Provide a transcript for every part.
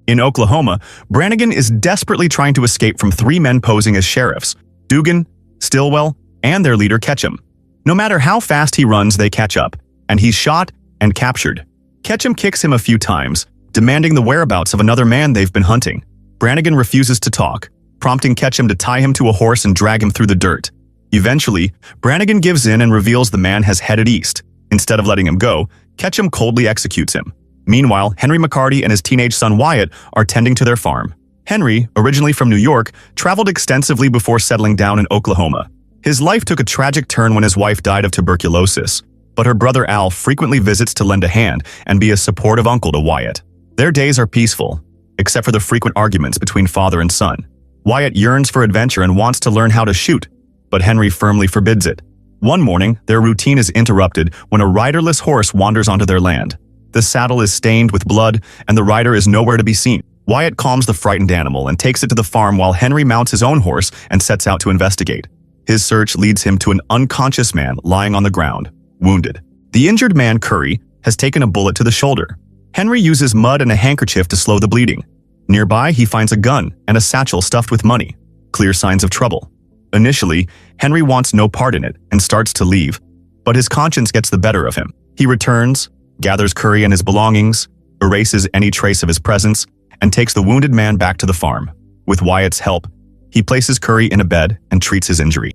In Oklahoma, Brannigan is desperately trying to escape from three men posing as sheriffs: Dugan, Stillwell, and their leader Ketchum. No matter how fast he runs, they catch up, and he's shot and captured. Ketchum kicks him a few times, demanding the whereabouts of another man they've been hunting. Brannigan refuses to talk, prompting Ketchum to tie him to a horse and drag him through the dirt. Eventually, Brannigan gives in and reveals the man has headed east. Instead of letting him go, Ketchum coldly executes him. Meanwhile, Henry McCarty and his teenage son Wyatt are tending to their farm. Henry, originally from New York, traveled extensively before settling down in Oklahoma. His life took a tragic turn when his wife died of tuberculosis, but her brother Al frequently visits to lend a hand and be a supportive uncle to Wyatt. Their days are peaceful, except for the frequent arguments between father and son. Wyatt yearns for adventure and wants to learn how to shoot, but Henry firmly forbids it. One morning, their routine is interrupted when a riderless horse wanders onto their land. The saddle is stained with blood, and the rider is nowhere to be seen. Wyatt calms the frightened animal and takes it to the farm while Henry mounts his own horse and sets out to investigate. His search leads him to an unconscious man lying on the ground, wounded. The injured man, Curry, has taken a bullet to the shoulder. Henry uses mud and a handkerchief to slow the bleeding. Nearby, he finds a gun and a satchel stuffed with money, clear signs of trouble. Initially, Henry wants no part in it and starts to leave, but his conscience gets the better of him. He returns, gathers Curry and his belongings, erases any trace of his presence, and takes the wounded man back to the farm. With Wyatt's help, he places Curry in a bed and treats his injury.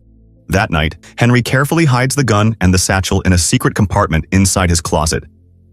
That night, Henry carefully hides the gun and the satchel in a secret compartment inside his closet,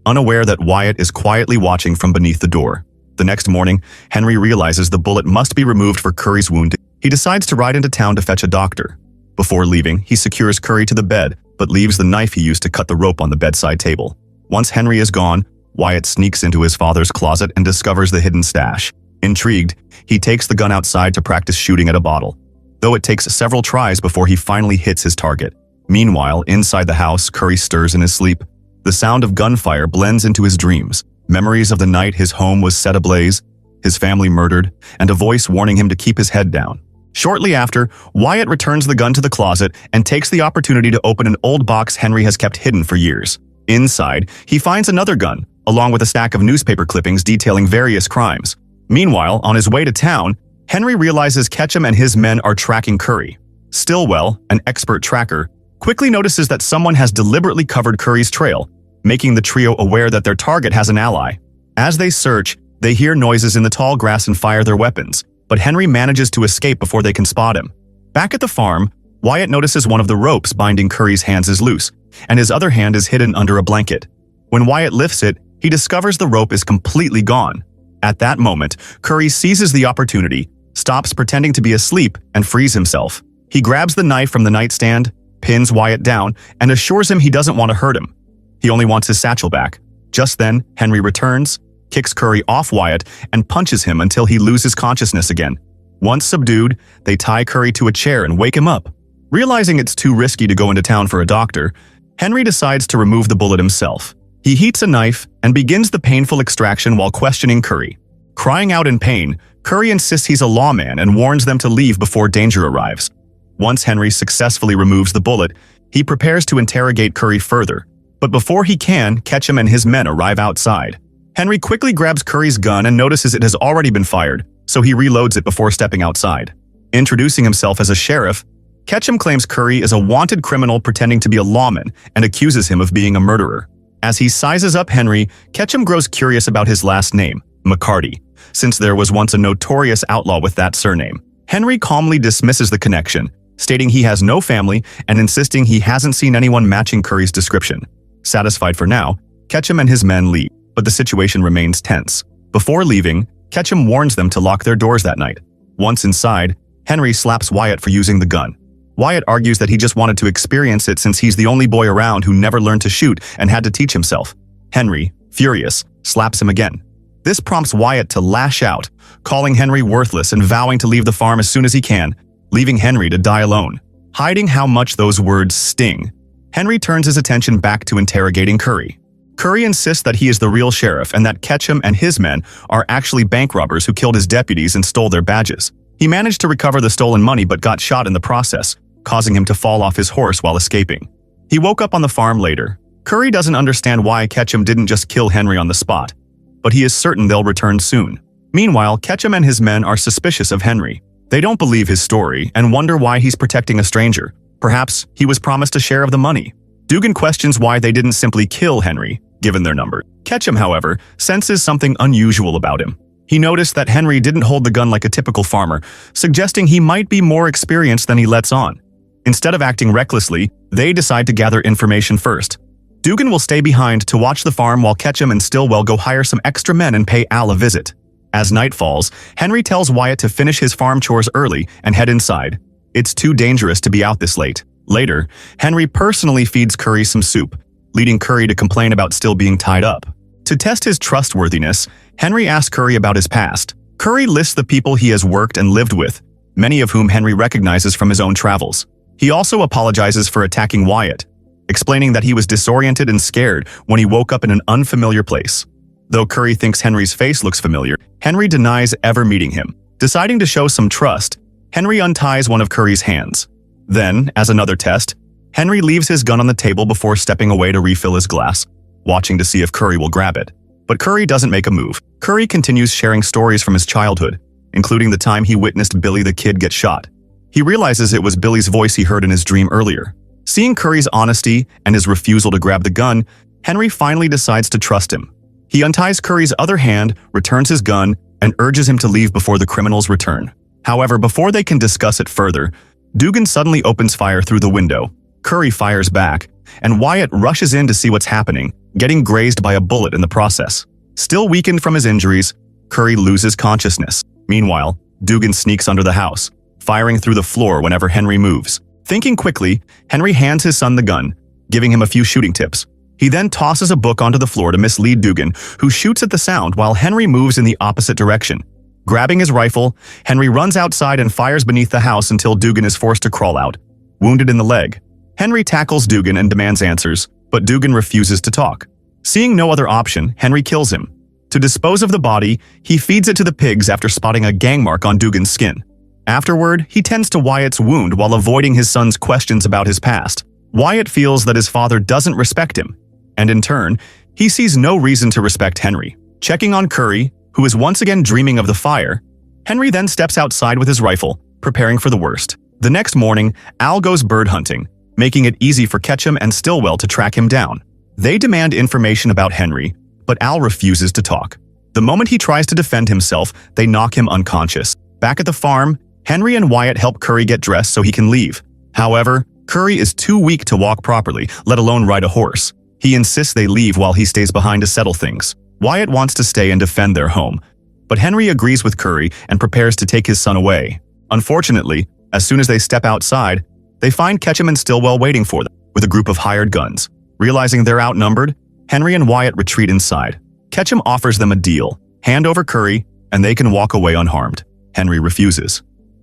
unaware that Wyatt is quietly watching from beneath the door. The next morning, Henry realizes the bullet must be removed for Curry's wound. He decides to ride into town to fetch a doctor. Before leaving, he secures Curry to the bed, but leaves the knife he used to cut the rope on the bedside table. Once Henry is gone, Wyatt sneaks into his father's closet and discovers the hidden stash. Intrigued, he takes the gun outside to practice shooting at a bottle, though it takes several tries before he finally hits his target. Meanwhile, inside the house, Curry stirs in his sleep. The sound of gunfire blends into his dreams, memories of the night his home was set ablaze, his family murdered, and a voice warning him to keep his head down. Shortly after, Wyatt returns the gun to the closet and takes the opportunity to open an old box Henry has kept hidden for years. Inside, he finds another gun, along with a stack of newspaper clippings detailing various crimes. Meanwhile, on his way to town, Henry realizes Ketchum and his men are tracking Curry. Stillwell, an expert tracker, quickly notices that someone has deliberately covered Curry's trail, making the trio aware that their target has an ally. As they search, they hear noises in the tall grass and fire their weapons, but Henry manages to escape before they can spot him. Back at the farm, Wyatt notices one of the ropes binding Curry's hands is loose, and his other hand is hidden under a blanket. When Wyatt lifts it, he discovers the rope is completely gone. At that moment, Curry seizes the opportunity, stops pretending to be asleep, and frees himself. He grabs the knife from the nightstand, pins Wyatt down, and assures him he doesn't want to hurt him. He only wants his satchel back. Just then, Henry returns, kicks Curry off Wyatt, and punches him until he loses consciousness again. Once subdued, they tie Curry to a chair and wake him up. Realizing it's too risky to go into town for a doctor, Henry decides to remove the bullet himself. He heats a knife and begins the painful extraction while questioning Curry. Crying out in pain, Curry insists he's a lawman and warns them to leave before danger arrives. Once Henry successfully removes the bullet, he prepares to interrogate Curry further. But before he can, Ketchum and his men arrive outside. Henry quickly grabs Curry's gun and notices it has already been fired, so he reloads it before stepping outside. Introducing himself as a sheriff, Ketchum claims Curry is a wanted criminal pretending to be a lawman and accuses him of being a murderer. As he sizes up Henry, Ketchum grows curious about his last name, McCarty, since there was once a notorious outlaw with that surname. Henry calmly dismisses the connection, stating he has no family and insisting he hasn't seen anyone matching Curry's description. Satisfied for now, Ketchum and his men leave, but the situation remains tense. Before leaving, Ketchum warns them to lock their doors that night. Once inside, Henry slaps Wyatt for using the gun. Wyatt argues that he just wanted to experience it since he's the only boy around who never learned to shoot and had to teach himself. Henry, furious, slaps him again. This prompts Wyatt to lash out, calling Henry worthless and vowing to leave the farm as soon as he can, leaving Henry to die alone. Hiding how much those words sting, Henry turns his attention back to interrogating Curry. Curry insists that he is the real sheriff and that Ketchum and his men are actually bank robbers who killed his deputies and stole their badges. He managed to recover the stolen money but got shot in the process, causing him to fall off his horse while escaping. He woke up on the farm later. Curry doesn't understand why Ketchum didn't just kill Henry on the spot, but he is certain they'll return soon. Meanwhile, Ketchum and his men are suspicious of Henry. They don't believe his story and wonder why he's protecting a stranger. Perhaps he was promised a share of the money. Dugan questions why they didn't simply kill Henry, given their number. Ketchum, however, senses something unusual about him. He noticed that Henry didn't hold the gun like a typical farmer, suggesting he might be more experienced than he lets on. Instead of acting recklessly, they decide to gather information first. Dugan will stay behind to watch the farm while Ketchum and Stillwell go hire some extra men and pay Al a visit. As night falls, Henry tells Wyatt to finish his farm chores early and head inside. It's too dangerous to be out this late. Later, Henry personally feeds Curry some soup, leading Curry to complain about still being tied up. To test his trustworthiness, Henry asks Curry about his past. Curry lists the people he has worked and lived with, many of whom Henry recognizes from his own travels. He also apologizes for attacking Wyatt, explaining that he was disoriented and scared when he woke up in an unfamiliar place. Though Curry thinks Henry's face looks familiar, Henry denies ever meeting him. Deciding to show some trust, Henry unties one of Curry's hands. Then, as another test, Henry leaves his gun on the table before stepping away to refill his glass, watching to see if Curry will grab it. But Curry doesn't make a move. Curry continues sharing stories from his childhood, including the time he witnessed Billy the Kid get shot. He realizes it was Billy's voice he heard in his dream earlier. Seeing Curry's honesty and his refusal to grab the gun, Henry finally decides to trust him. He unties Curry's other hand, returns his gun, and urges him to leave before the criminals return. However, before they can discuss it further, Dugan suddenly opens fire through the window. Curry fires back, and Wyatt rushes in to see what's happening, getting grazed by a bullet in the process. Still weakened from his injuries, Curry loses consciousness. Meanwhile, Dugan sneaks under the house, firing through the floor whenever Henry moves. Thinking quickly, Henry hands his son the gun, giving him a few shooting tips. He then tosses a book onto the floor to mislead Dugan, who shoots at the sound while Henry moves in the opposite direction. Grabbing his rifle, Henry runs outside and fires beneath the house until Dugan is forced to crawl out, wounded in the leg. Henry tackles Dugan and demands answers, but Dugan refuses to talk. Seeing no other option, Henry kills him. To dispose of the body, he feeds it to the pigs after spotting a gang mark on Dugan's skin. Afterward, he tends to Wyatt's wound while avoiding his son's questions about his past. Wyatt feels that his father doesn't respect him, and in turn, he sees no reason to respect Henry. Checking on Curry, who is once again dreaming of the fire, Henry then steps outside with his rifle, preparing for the worst. The next morning, Al goes bird hunting, making it easy for Ketchum and Stillwell to track him down. They demand information about Henry, but Al refuses to talk. The moment he tries to defend himself, they knock him unconscious. Back at the farm, Henry and Wyatt help Curry get dressed so he can leave. However, Curry is too weak to walk properly, let alone ride a horse. He insists they leave while he stays behind to settle things. Wyatt wants to stay and defend their home, but Henry agrees with Curry and prepares to take his son away. Unfortunately, as soon as they step outside, they find Ketchum and Stillwell waiting for them, with a group of hired guns. Realizing they're outnumbered, Henry and Wyatt retreat inside. Ketchum offers them a deal: hand over Curry, and they can walk away unharmed. Henry refuses.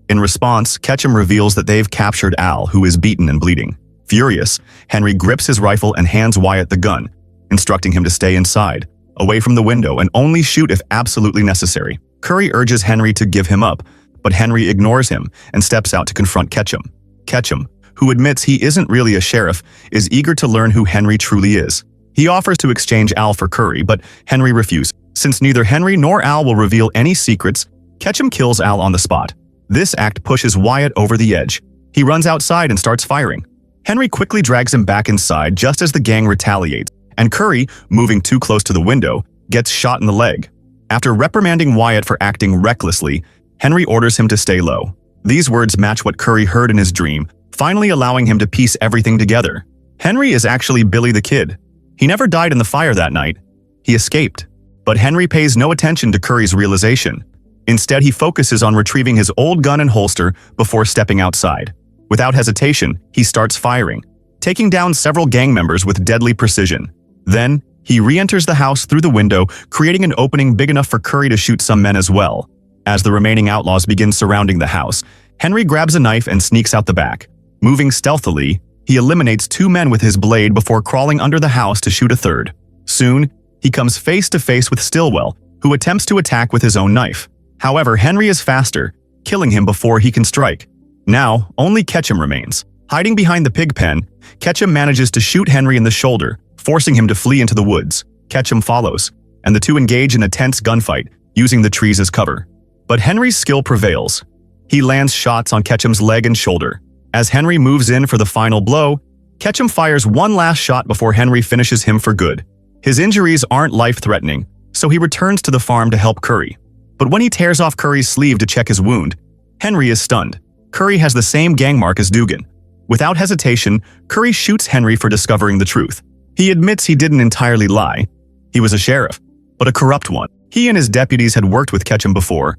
In response, Ketchum reveals that they've captured Al, who is beaten and bleeding. Furious, Henry grips his rifle and hands Wyatt the gun, instructing him to stay inside, away from the window, and only shoot if absolutely necessary. Curry urges Henry to give him up, but Henry ignores him and steps out to confront Ketchum. Ketchum, who admits he isn't really a sheriff, is eager to learn who Henry truly is. He offers to exchange Al for Curry, but Henry refuses. Since neither Henry nor Al will reveal any secrets, Ketchum kills Al on the spot. This act pushes Wyatt over the edge. He runs outside and starts firing. Henry quickly drags him back inside just as the gang retaliates, and Curry, moving too close to the window, gets shot in the leg. After reprimanding Wyatt for acting recklessly, Henry orders him to stay low. These words match what Curry heard in his dream, finally allowing him to piece everything together. Henry is actually Billy the Kid. He never died in the fire that night. He escaped. But Henry pays no attention to Curry's realization. Instead, he focuses on retrieving his old gun and holster before stepping outside. Without hesitation, he starts firing, taking down several gang members with deadly precision. Then, he re-enters the house through the window, creating an opening big enough for Curry to shoot some men as well. As the remaining outlaws begin surrounding the house, Henry grabs a knife and sneaks out the back. Moving stealthily, he eliminates 2 men with his blade before crawling under the house to shoot a third. Soon, he comes face to face with Stillwell, who attempts to attack with his own knife. However, Henry is faster, killing him before he can strike. Now, only Ketchum remains. Hiding behind the pig pen, Ketchum manages to shoot Henry in the shoulder, forcing him to flee into the woods. Ketchum follows, and the two engage in a tense gunfight, using the trees as cover. But Henry's skill prevails. He lands shots on Ketchum's leg and shoulder. As Henry moves in for the final blow, Ketchum fires one last shot before Henry finishes him for good. His injuries aren't life-threatening, so he returns to the farm to help Curry. But when he tears off Curry's sleeve to check his wound, Henry is stunned. Curry has the same gang mark as Dugan. Without hesitation, Curry shoots Henry for discovering the truth. He admits he didn't entirely lie. He was a sheriff, but a corrupt one. He and his deputies had worked with Ketchum before,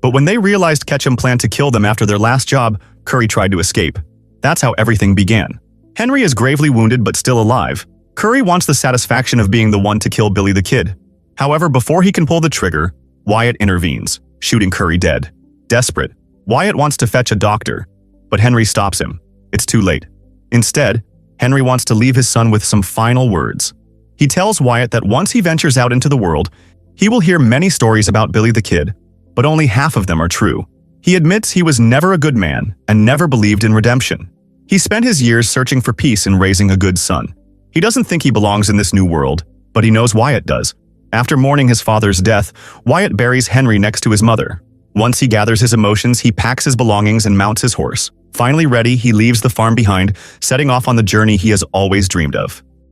but when they realized Ketchum planned to kill them after their last job, Curry tried to escape. That's how everything began. Henry is gravely wounded but still alive. Curry wants the satisfaction of being the one to kill Billy the Kid. However, before he can pull the trigger, Wyatt intervenes, shooting Curry dead. Desperate, Wyatt wants to fetch a doctor, but Henry stops him. It's too late. Instead, Henry wants to leave his son with some final words. He tells Wyatt that once he ventures out into the world, he will hear many stories about Billy the Kid, but only half of them are true. He admits he was never a good man and never believed in redemption. He spent his years searching for peace and raising a good son. He doesn't think he belongs in this new world, but he knows Wyatt does. After mourning his father's death, Wyatt buries Henry next to his mother. Once he gathers his emotions, he packs his belongings and mounts his horse. Finally ready, he leaves the farm behind, setting off on the journey he has always dreamed of.